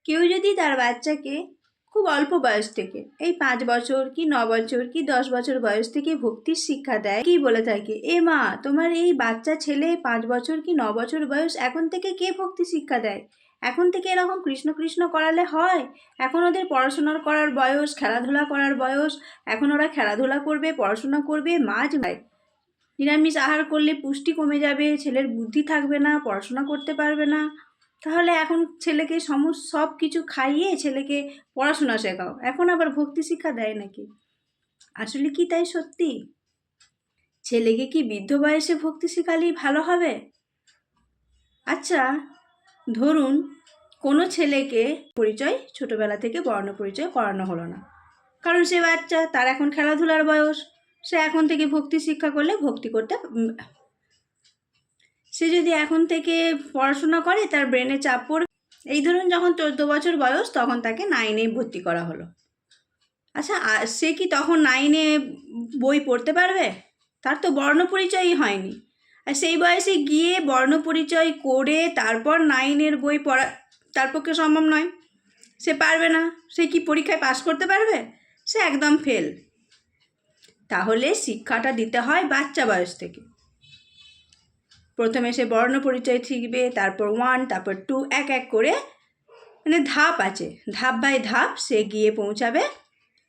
কেউ যদি তার বাচ্চাকে খুব অল্প বয়স থেকে এই 5 বছর কি 9 বছর কি 10 বছর বয়স থেকে ভক্তির শিক্ষা দেয়, কি বলে থাকে, এ মা তোমার এই বাচ্চা ছেলে 5 বছর কি 9 বছর বয়স, এখন থেকে কে ভক্তি শিক্ষা দেয়? এখন থেকে এরকম কৃষ্ণ কৃষ্ণ করালে হয়? এখন ওদের পড়াশোনার করার বয়স, খেলাধুলা করার বয়স, এখন ওরা খেলাধুলা করবে, পড়াশোনা করবে, মাছ খায়। নিরামিষ আহার করলে পুষ্টি কমে যাবে, ছেলের বুদ্ধি থাকবে না, পড়াশোনা করতে পারবে না। তাহলে এখন ছেলেকে সব কিছু খাইয়ে ছেলেকে পড়াশোনা শেখাও, এখন আবার ভক্তি শিক্ষা দেয় নাকি? আসলে কি তাই সত্যি? ছেলেকে কি বৃদ্ধ বয়সে ভক্তি শেখালেই ভালো হবে? আচ্ছা, ধরুন কোনো ছেলেকে পরিচয় ছোটবেলা থেকে বর্ণ পরিচয় করানো হলো না, কারণ সে বাচ্চা, তার এখন খেলাধুলার বয়স, সে এখন থেকে ভক্তি শিক্ষা করলে ভক্তি করতে, সে যদি এখন থেকে পড়াশোনা করে তার ব্রেনে চাপ পড়বে। এই ধরুন যখন 14 বছর বয়স তখন তাকে 9-এ ভর্তি করা হলো। আচ্ছা, সে কি তখন 9-এ বই পড়তে পারবে? তার তো বর্ণ পরিচয়ই হয়নি। আর সেই বয়সে গিয়ে বর্ণ পরিচয় করে তারপর 9-এর বই পড়া তার পক্ষে সম্ভব নয়, সে পারবে না। সে কি পরীক্ষায় পাশ করতে পারবে? সে একদম ফেল। তাহলে শিক্ষাটা দিতে হয় বাচ্চা বয়স থেকে। প্রথমে সে বর্ণ পরিচয় শিখবে, তারপর 1, তারপর 2, এক এক করে, মানে ধাপ আছে, ধাপ বাই ধাপ সে গিয়ে পৌঁছাবে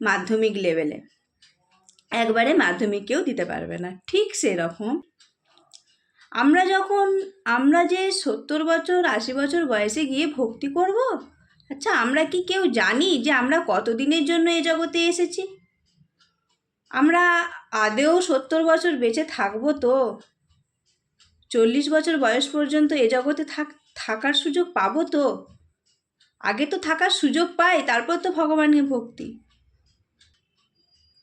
মাধ্যমিক লেভেলে। একবারে মাধ্যমিকেও দিতে পারবে না। ঠিক সেরকম আমরা যে 70 বছর 80 বছর বয়সে গিয়ে ভক্তি করব, আচ্ছা আমরা কি কেউ জানি যে আমরা কতদিনের জন্য এ জগতে এসেছি? আমরা আদেও 70 বছর বেঁচে থাকবো তো? 40 বছর বয়স পর্যন্ত এ জগতে থাকার সুযোগ পাবো তো? আগে তো থাকার সুযোগ পাই, তারপর তো ভগবানের ভক্তি।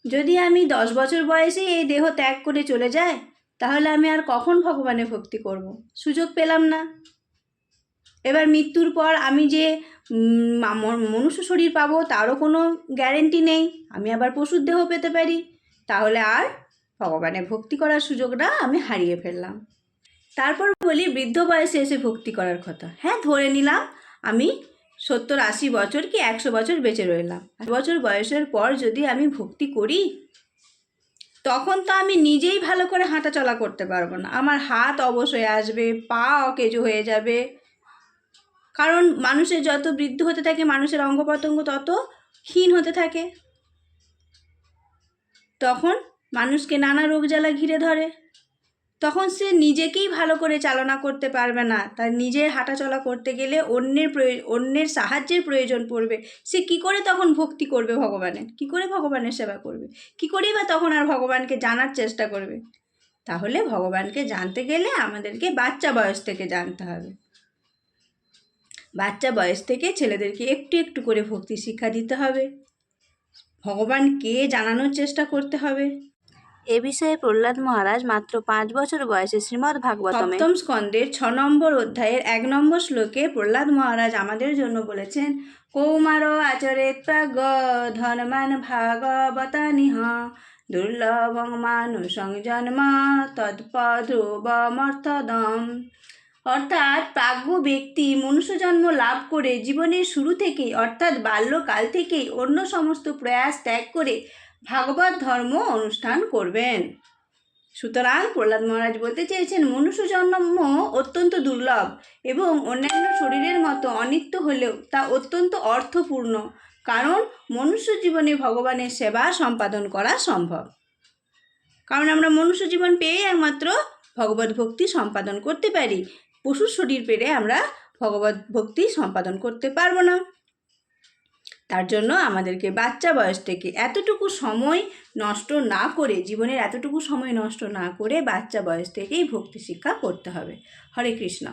যদি আমি 10 বছর বয়সে এই দেহ ত্যাগ করে চলে যাই, তাহলে আমি আর কখন ভগবানের ভক্তি করব? সুযোগ পেলাম না। এবার মৃত্যুর পর আমি যে মনুষ্য শরীর পাবো তারও কোনো গ্যারেন্টি নেই, আমি আবার পশুর দেহ পেতে পারি। তাহলে আর ভগবানের ভক্তি করার সুযোগটা আমি হারিয়ে ফেললাম। তারপর বলি বৃদ্ধ বয়সে এসে ভক্তি করার কথা। হ্যাঁ, ধরে নিলাম আমি 70-80 বছর কি 100 বছর বেঁচে রইলাম। 100 বছর বয়সের পর যদি আমি ভক্তি করি, তখন তো আমি নিজেই ভালো করে হাঁটা চলা করতে পারবো না, আমার হাত অবশ হয়ে আসবে, পা অকেজো হয়ে যাবে। কারণ মানুষের যত বৃদ্ধ হতে থাকে মানুষের অঙ্গ প্রত্যঙ্গ তত ক্ষীণ হতে থাকে, তখন মানুষকে নানা রোগ জ্বালা ঘিরে ধরে, তখন সে নিজেকেই ভালো করে চালনা করতে পারবে না। তার নিজের হাঁটাচলা করতে গেলে অন্যের সাহায্যের প্রয়োজন পড়বে। সে কি করে তখন ভক্তি করবে ভগবানের? কি করে ভগবানের সেবা করবে? কি করেই বা তখন আর ভগবানকে জানার চেষ্টা করবে? তাহলে ভগবানকে জানতে গেলে আমাদেরকে বাচ্চা বয়স থেকে জানতে হবে। বাচ্চা বয়স থেকে ছেলেদেরকে একটু একটু করে ভক্তি শিক্ষা দিতে হবে, ভগবানকে জানানোর চেষ্টা করতে হবে। এ বিষয়ে প্রহ্লাদ মহারাজ মাত্র 5 বছর বয়সে শ্রীমদ্ ভাগবতমে 7ম স্কন্দের 6 নম্বর অধ্যায়ের 1 নম্বর শ্লোকে প্রহ্লাদ মহারাজ আমাদের জন্য বলেছেন, কৌমার আচরেত প্রাগ ধর্মান ভাগবতানিহ দুর্লভং মানুষং জন্ম তৎপধ্রুবমর্থদম। অর্থাৎ প্রাজ্ঞ ব্যক্তি মনুষ্য জন্ম লাভ করে জীবনের শুরু থেকেই, অর্থাৎ বাল্যকাল থেকেই অন্য সমস্ত প্রয়াস ত্যাগ করে ভাগবত ধর্ম অনুষ্ঠান করবেন। সুতরাং প্রহ্লাদ মহারাজ বলতে চেয়েছেন, মনুষ্য জন্ম অত্যন্ত দুর্লভ এবং অন্যান্য শরীরের মতো অনিত্য হলেও তা অত্যন্ত অর্থপূর্ণ, কারণ মনুষ্য জীবনে ভগবানের সেবা সম্পাদন করা সম্ভব। কারণ আমরা মনুষ্য জীবন পেয়ে একমাত্র ভগবত ভক্তি সম্পাদন করতে পারি, পশুর শরীর পেলে আমরা ভগবত ভক্তি সম্পাদন করতে পারবো না। তার জন্য আমাদেরকে বাচ্চা বয়স থেকে এতটুকু সময় নষ্ট না করে, জীবনের এতটুকু সময় নষ্ট না করে বাচ্চা বয়স থেকেই ভক্তি শিক্ষা করতে হবে। হরে কৃষ্ণ।